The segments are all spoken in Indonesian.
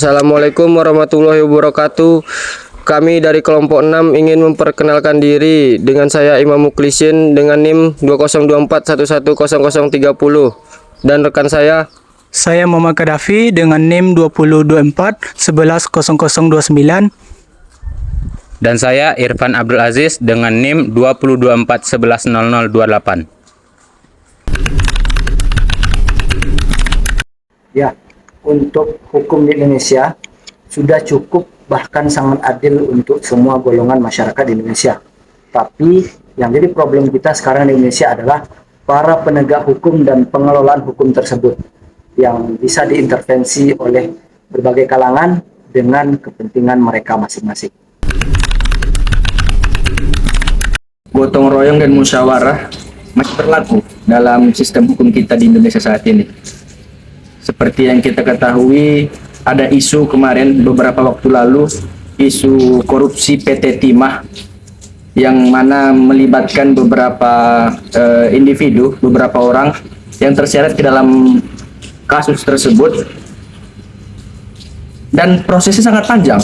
Assalamualaikum warahmatullahi wabarakatuh. Kami dari kelompok 6 ingin memperkenalkan diri. Dengan saya Imam Muklisin dengan NIM 2024110030 dan rekan Saya Muhammad Kadafi dengan NIM 2024110029. Dan saya Irfan Abdul Aziz dengan NIM 2024110028. Ya, untuk hukum di Indonesia sudah cukup bahkan sangat adil untuk semua golongan masyarakat di Indonesia. Tapi yang jadi problem kita sekarang di Indonesia adalah para penegak hukum dan pengelolaan hukum tersebut yang bisa diintervensi oleh berbagai kalangan dengan kepentingan mereka masing-masing. Gotong royong dan musyawarah masih berlaku dalam sistem hukum kita di Indonesia saat ini. Seperti yang kita ketahui, ada isu kemarin beberapa waktu lalu, isu korupsi PT Timah yang mana melibatkan beberapa individu, beberapa orang yang terseret ke dalam kasus tersebut, dan prosesnya sangat panjang.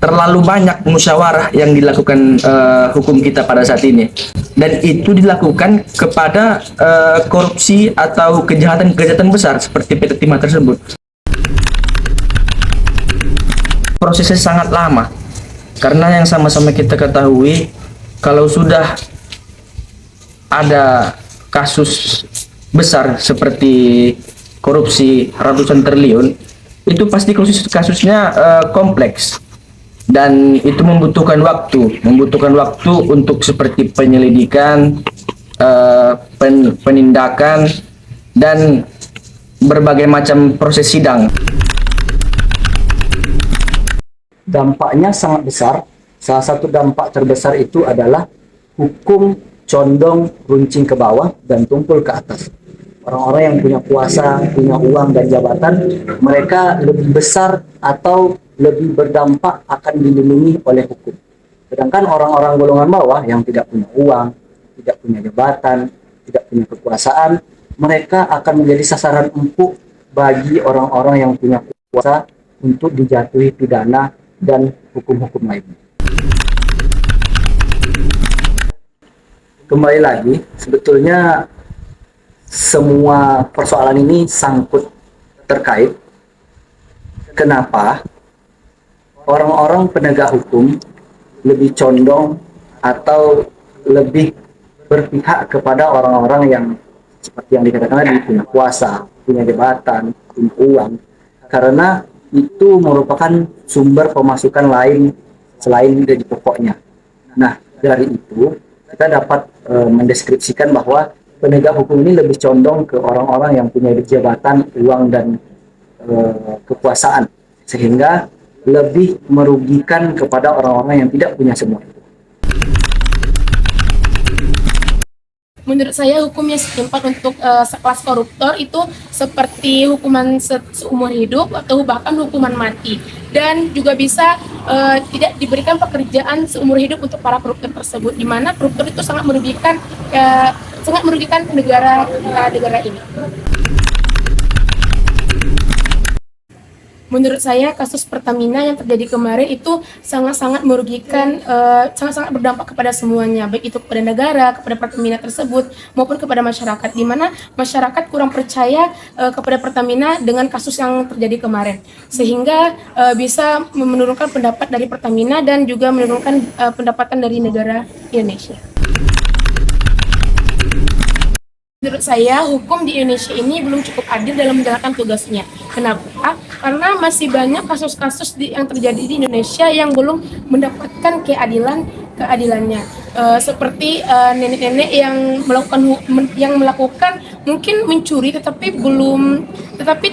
Terlalu banyak musyawarah yang dilakukan hukum kita pada saat ini, dan itu dilakukan kepada korupsi atau kejahatan-kejahatan besar seperti PT Timah tersebut. Prosesnya sangat lama karena yang sama-sama kita ketahui, kalau sudah ada kasus besar seperti korupsi ratusan triliun, itu pasti kasusnya kompleks. Dan itu membutuhkan waktu untuk seperti penyelidikan, penindakan, dan berbagai macam proses sidang. Dampaknya sangat besar. Salah satu dampak terbesar itu adalah hukum condong runcing ke bawah dan tumpul ke atas. Orang-orang yang punya kuasa, punya uang dan jabatan, mereka lebih besar atau lebih berdampak akan dilindungi oleh hukum. Sedangkan orang-orang golongan bawah yang tidak punya uang, tidak punya jabatan, tidak punya kekuasaan, mereka akan menjadi sasaran empuk bagi orang-orang yang punya kuasa untuk dijatuhi pidana dan hukum-hukum lainnya. Kembali lagi, sebetulnya semua persoalan ini sangkut terkait. Kenapa orang-orang penegak hukum lebih condong atau lebih berpihak kepada orang-orang yang seperti yang dikatakan tadi, punya kuasa, punya jabatan, punya uang, karena itu merupakan sumber pemasukan lain selain gaji pokoknya. Nah, dari itu kita dapat mendeskripsikan bahwa penegak hukum ini lebih condong ke orang-orang yang punya jabatan, uang, dan kekuasaan, sehingga lebih merugikan kepada orang-orang yang tidak punya semua itu. Menurut saya hukumnya setimpal untuk sekelas koruptor itu seperti hukuman seumur hidup atau bahkan hukuman mati, dan juga bisa tidak diberikan pekerjaan seumur hidup untuk para koruptor tersebut, di mana koruptor itu sangat merugikan negara ini. Menurut saya kasus Pertamina yang terjadi kemarin itu sangat-sangat merugikan, sangat-sangat berdampak kepada semuanya, baik itu kepada negara, kepada Pertamina tersebut, maupun kepada masyarakat, di mana masyarakat kurang percaya kepada Pertamina dengan kasus yang terjadi kemarin, sehingga bisa menurunkan pendapat dari Pertamina dan juga menurunkan pendapatan dari negara Indonesia. Menurut saya, hukum di Indonesia ini belum cukup adil dalam menjalankan tugasnya. Kenapa? Karena masih banyak kasus-kasus yang terjadi di Indonesia yang belum mendapatkan keadilannya. Seperti nenek-nenek yang melakukan mungkin mencuri, tetapi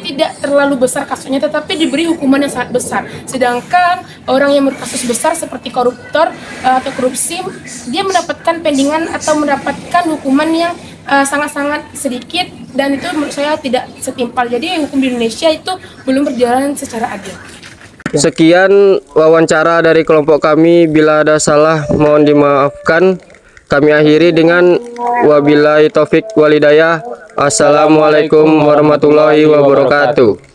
tidak terlalu besar kasusnya, tetapi diberi hukuman yang sangat besar. Sedangkan orang yang berkasus besar seperti koruptor atau korupsi, dia mendapatkan pendingan atau mendapatkan hukuman yang sangat-sangat sedikit, dan itu menurut saya tidak setimpal. Jadi hukum di Indonesia itu belum berjalan secara adil. Sekian wawancara dari kelompok kami. Bila ada salah mohon dimaafkan. Kami akhiri dengan wabillahi taufik walhidayah. Assalamualaikum warahmatullahi wabarakatuh.